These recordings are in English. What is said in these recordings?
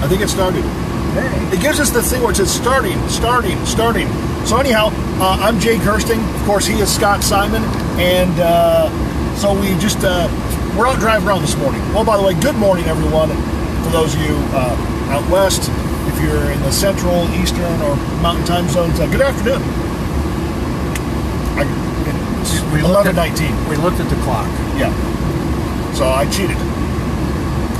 I think it started. Hey. It gives us the thing where it says starting. So anyhow, I'm Jay Kersting. Of course, he is Scott Simon. And so we just, we're out driving around this morning. Well, by the way, good morning, everyone. For those of you out west, if you're in the central, eastern, or mountain time zones, good afternoon. We 11:19. We looked at the clock. Yeah. So I cheated.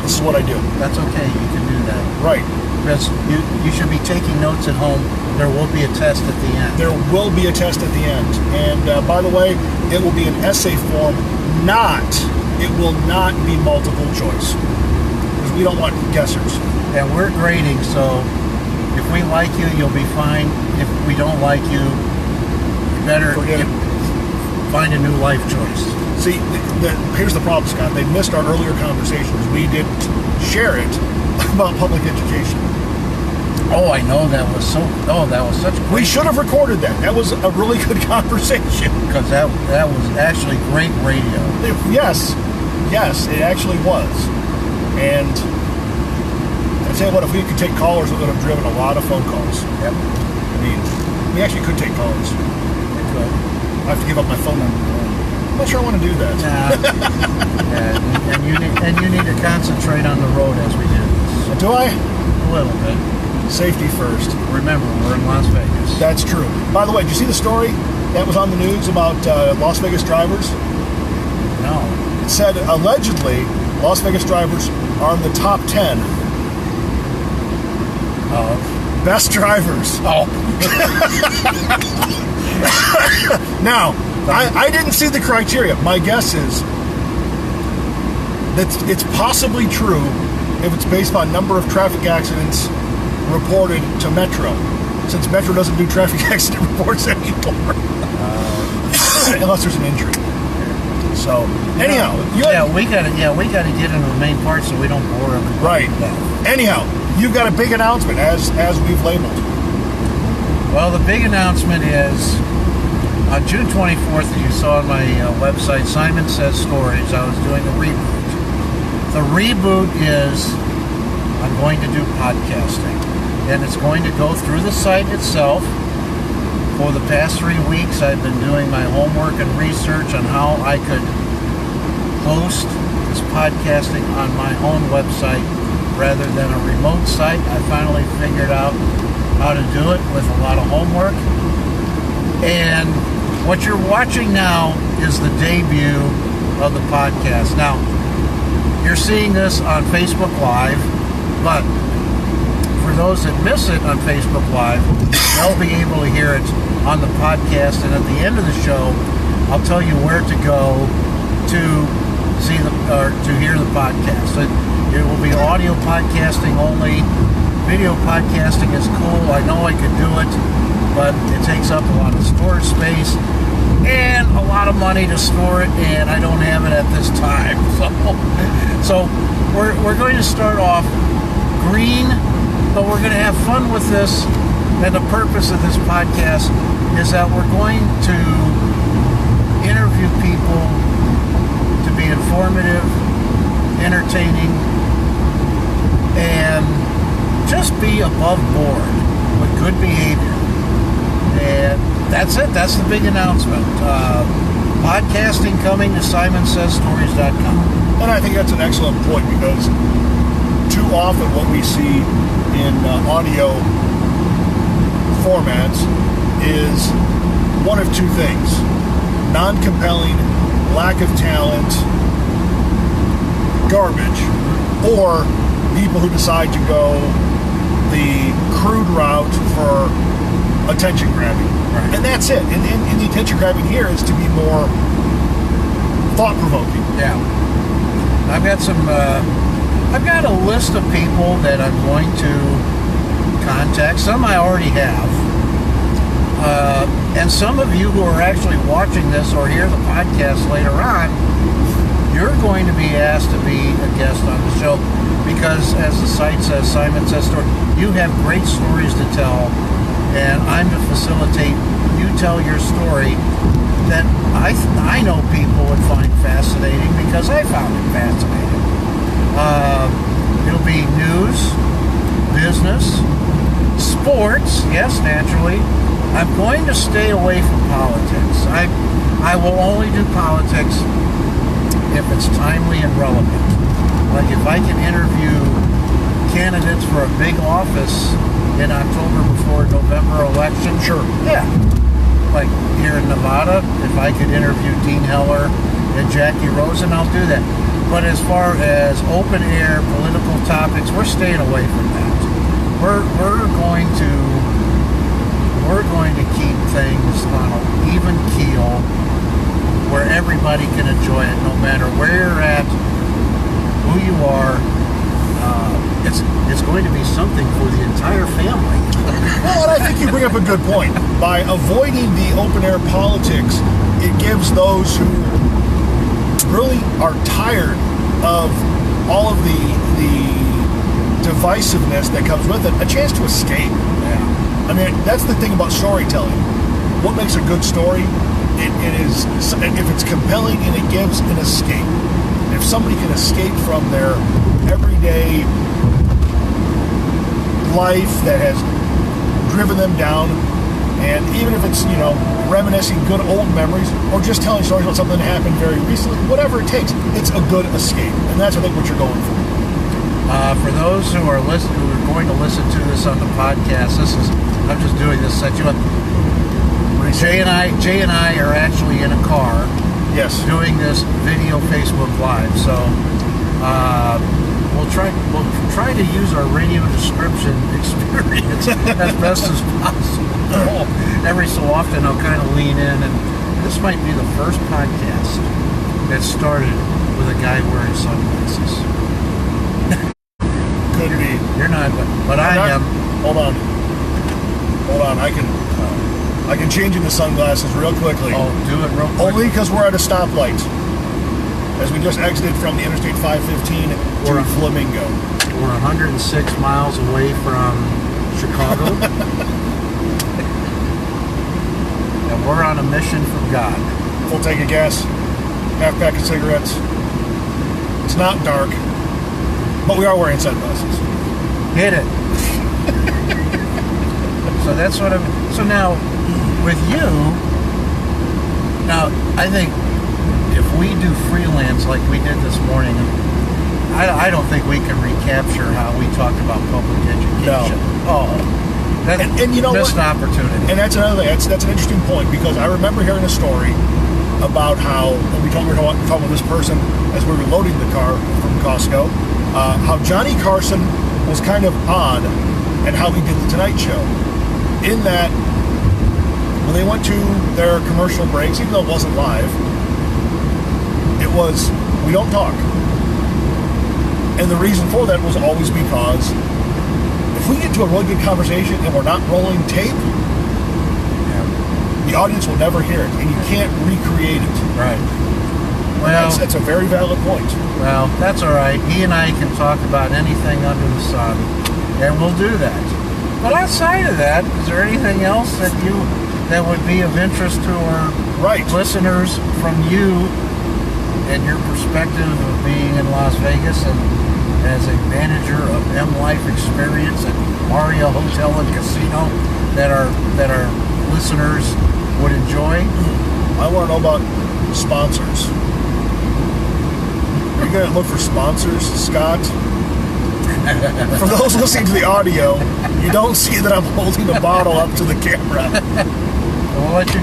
This is what I do. That's okay. You can do that. Right. Because you should be taking notes at home. There will be a test at the end. There will be a test at the end. And by the way, it will be an essay form. It will not be multiple choice. Because we don't want guessers. And we're grading, so if we like you, you'll be fine. If we don't like you, you better find a new life choice. See, here's the problem, Scott. They missed our earlier conversations. We didn't share it about public education. Oh, I know that was such. We should have recorded that. That was a really good conversation. Because that was actually great radio. Yes, it actually was. And I tell you what, if we could take callers, we would have driven a lot of phone calls. Yep. I mean, we actually could take callers. We could. I have to give up my phone number. I'm not sure I want to do that. Nah. and you need to concentrate on the road as we do this. Do I? A little bit. Safety first. Remember, we're in Las Vegas. That's true. By the way, did you see the story that was on the news about Las Vegas drivers? No. It said, allegedly, Las Vegas drivers are in the top 10 of best drivers. Oh. Now, I didn't see the criteria. My guess is that it's possibly true if it's based on number of traffic accidents reported to Metro, since Metro doesn't do traffic accident reports anymore, unless there's an injury. So, anyhow, we gotta get into the main part so we don't bore everybody. Right. Anyhow, you've got a big announcement as we've labeled. Well, the big announcement is on June 24th, as you saw on my website, Simon Says Stories, I was doing a reboot. The reboot is I'm going to do podcasting. And it's going to go through the site itself. For the past 3 weeks, I've been doing my homework and research on how I could host this podcasting on my own website rather than a remote site. I finally figured out how to do it with a lot of homework. And what you're watching now is the debut of the podcast. Now, you're seeing this on Facebook Live, but for those that miss it on Facebook Live, they'll be able to hear it on the podcast. And at the end of the show, I'll tell you where to go to to hear the podcast. It will be audio podcasting only. Video podcasting is cool. I know I could do it, but it takes up a lot of storage space and a lot of money to store it, and I don't have it at this time. So we're going to start off green, but we're going to have fun with this. And the purpose of this podcast is that we're going to interview people to be informative, entertaining, and just be above board with good behavior. And that's it. That's the big announcement. Podcasting coming to SimonSaysStories.com. And I think that's an excellent point, because too often what we see in audio formats is one of two things: non-compelling, lack of talent, garbage, or people who decide to go the crude route for attention grabbing. Right. And that's it. And the attention grabbing here is to be more thought-provoking. Yeah. I've got a list of people that I'm going to contact. Some I already have. And some of you who are actually watching this or hear the podcast later on, you're going to be asked to be a guest on the show, because as the site says, Simon Says Stories, you have great stories to tell, and I'm to facilitate you tell your story that I know people would find fascinating, because I found it fascinating. It'll be news, business, sports, yes, naturally. I'm going to stay away from politics. I will only do politics if it's timely and relevant. Like if I can interview candidates for a big office in October before November election, Sure. yeah. Like here in Nevada, if I could interview Dean Heller and Jackie Rosen, I'll do that. But as far as open air political topics, we're staying away from that. We're going to keep things on an even keel where everybody can enjoy it, no matter where you're at, who you are. It's going to be something for the entire family. Well, and I think you bring up a good point. By avoiding the open air politics, it gives those who really are tired of all of the divisiveness that comes with it a chance to escape. Yeah. I mean, that's the thing about storytelling. What makes a good story? It is if it's compelling and it gives an escape. If somebody can escape from their everyday life that has driven them down, and even if it's, reminiscing good old memories or just telling stories about something that happened very recently, whatever it takes, it's a good escape. And that's, I think, what you're going for. For those who are going to listen to this on the podcast, I'm just doing this to set you up. Jay and I are actually in a car. Yes. Doing this video Facebook Live. So we'll try to use our radio description experience as best as possible. Every so often I'll kind of lean in, and this might be the first podcast that started with a guy wearing sunglasses. Could be. You're not, but I am. Hold on. I can change into sunglasses real quickly. Oh, do it real quick. Only because we're at a stoplight. As we just exited from the Interstate 515 to Flamingo. We're 106 miles away from Chicago. And we're on a mission from God. Full tank of gas, half pack of cigarettes. It's not dark, but we are wearing sunglasses. Hit it. So that's what so now, with you, I think if we do freelance like we did this morning, I don't think we can recapture how we talked about public education. No. Oh, that's and you know missed what? opportunity. And that's another thing. That's an interesting point, because I remember hearing a story about how, and we were talking with this person as we were loading the car from Costco, how Johnny Carson was kind of odd at how he did the Tonight Show. In that, when they went to their commercial breaks, even though it wasn't live, it was, we don't talk. And the reason for that was always because if we get to a really good conversation and we're not rolling tape, the audience will never hear it, and you can't recreate it. Right. Well, that's a very valid point. Well, that's all right. He and I can talk about anything under the sun, and we'll do that. But outside of that, is there anything else that would be of interest to our listeners from you and your perspective of being in Las Vegas and as a manager of M Life Experience at Aria Hotel and Casino that our listeners would enjoy? I want to know about sponsors. Are you going to look for sponsors, Scott? For those listening to the audio, you don't see that I'm holding a bottle up to the camera. We'll let you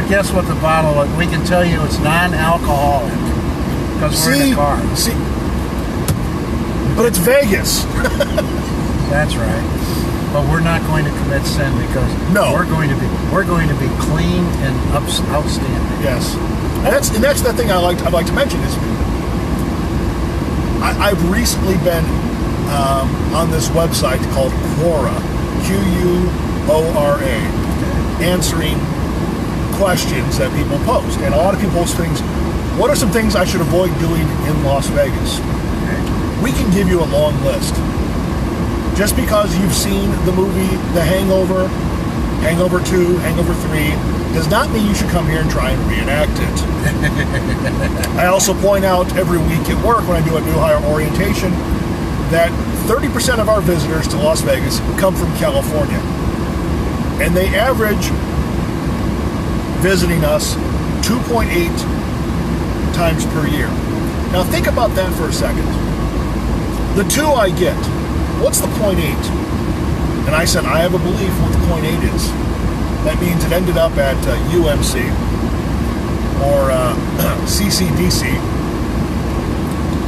guess what the bottle is. We can tell you it's non-alcoholic because we're in the car. See, but it's Vegas. That's right. But we're not going to commit sin because we're going to be clean and outstanding. Yes, and that's the thing I'd like to mention is I've recently been on this website called Quora, Quora, answering questions that people post, and a lot of people post things. What are some things I should avoid doing in Las Vegas? We can give you a long list. Just because you've seen the movie The Hangover, Hangover 2, Hangover 3, does not mean you should come here and try and reenact it. I also point out every week at work when I do a new hire orientation that 30% of our visitors to Las Vegas come from California. And they average visiting us 2.8 times per year. Now think about that for a second. The 2 I get. What's the 0.8? And I said, I have a belief what the 0.8 is. That means it ended up at UMC or CCDC,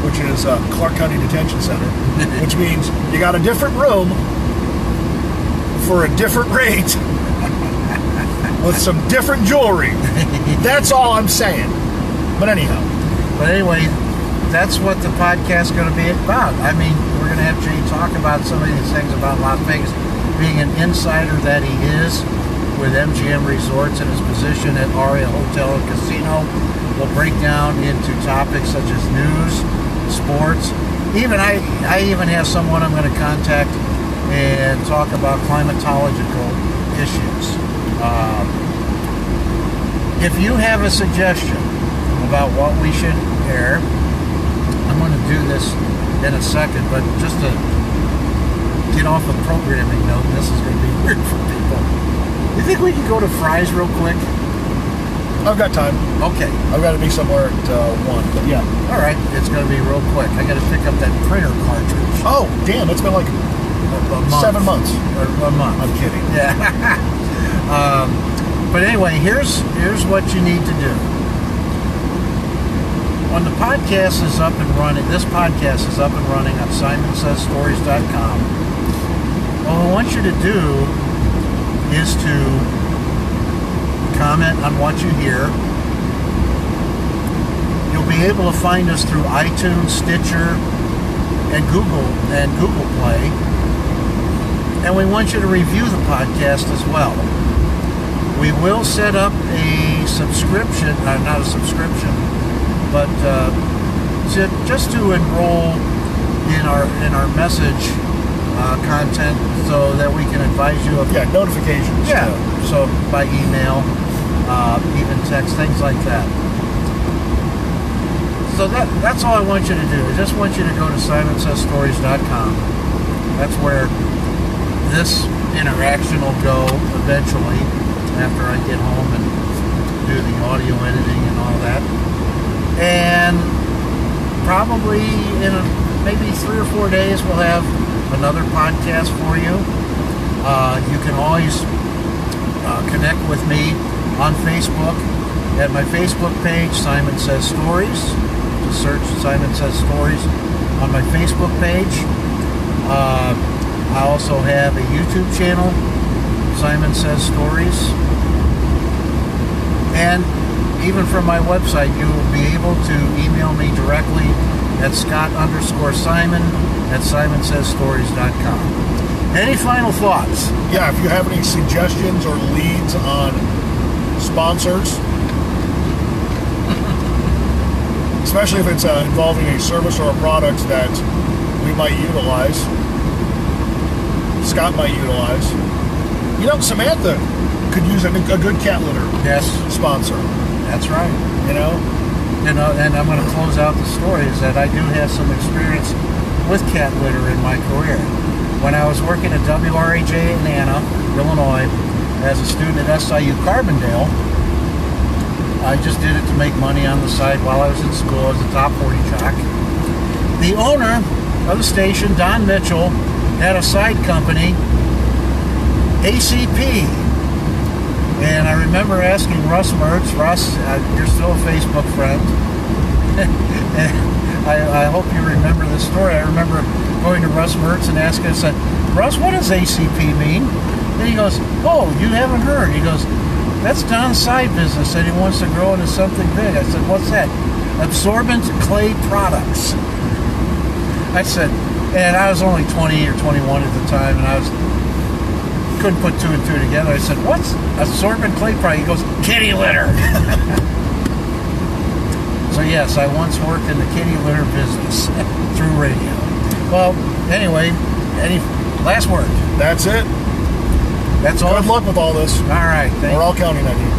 which is Clark County Detention Center, which means you got a different room for a different rate with some different jewelry. That's all I'm saying. But anyhow. But anyway, that's what the podcast is going to be about. I mean, we're going to have Jay talk about some of these things about Las Vegas, being an insider that he is with MGM Resorts and his position at Aria Hotel and Casino. We'll break down into topics such as news, sports. Even I even have someone I'm going to contact and talk about climatological issues. If you have a suggestion about what we should air, I'm going to do this in a second, but just to get off a programming note, this is going to be weird for people. You think we could go to Fry's real quick? I've got time. Okay. I've got to be somewhere at 1, but yeah. All right, it's going to be real quick. I got to pick up that printer cartridge. Oh, damn, it's been like a month. 7 months. Or a month. I'm kidding. Yeah. But anyway, here's what you need to do. When the podcast is up and running, this podcast is up and running on SimonSaysStories.com. What I want you to do is to comment on what you hear. You'll be able to find us through iTunes, Stitcher, and Google Play. And we want you to review the podcast as well. We will set up a subscription, not a subscription, but just to enroll in our message content so that we can advise you of notifications. Yeah, so by email, even text, things like that. So that's all I want you to do. I just want you to go to SimonSaysStories.com. That's where this interaction will go eventually after I get home and do the audio editing and all that. And probably in maybe 3 or 4 days we'll have another podcast for you. You can always connect with me on Facebook at my Facebook page, Simon Says Stories. Just search Simon Says Stories on my Facebook page. I also have a YouTube channel, Simon Says Stories. And even from my website, you will be able to email me directly at Scott_Simon@SimonSaysStories.com. Any final thoughts? Yeah, if you have any suggestions or leads on sponsors, especially if it's involving a service or a product that we might utilize, Scott might utilize. You know, Samantha could use a good cat litter sponsor. That's right. You know, and I'm going to close out the story is that I do have some experience with cat litter in my career. When I was working at WRAJ in Anna, Illinois, as a student at SIU Carbondale, I just did it to make money on the side while I was in school as a top 40 jock. The owner of the station, Don Mitchell, had a side company, ACP. And I remember asking Russ Mertz, Russ, you're still a Facebook friend. I hope you remember this story. I remember going to Russ Mertz and asking, I said, Russ, what does ACP mean? And he goes, oh, you haven't heard. He goes, that's Don's side business and he wants to grow into something big. I said, what's that? Absorbent clay products. I said, and I was only 20 or 21 at the time, and I couldn't put 2 and 2 together. I said, what's absorbent clay product? He goes, kitty litter. So yes, I once worked in the kitty litter business through radio. Well, anyway, any last word? That's it. That's all. Good luck with all this. All right. We're all counting on you.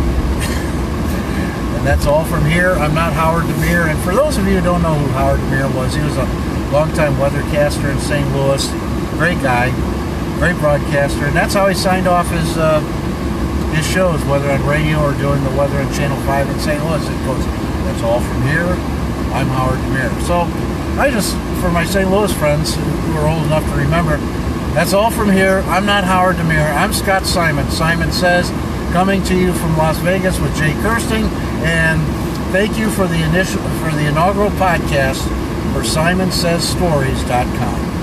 And that's all from here. I'm not Howard DeMere. And for those of you who don't know who Howard DeMere was, he was a longtime weathercaster in St. Louis. Great guy, great broadcaster, and that's how he signed off his shows, whether on radio or doing the weather on Channel 5 in St. Louis. It goes, that's all from here. I'm Howard DeMere. So I just, for my St. Louis friends who are old enough to remember, that's all from here. I'm not Howard DeMere. I'm Scott Simon. Simon Says, coming to you from Las Vegas with Jay Kersting, and thank you for the inaugural podcast for SimonSaysStories.com.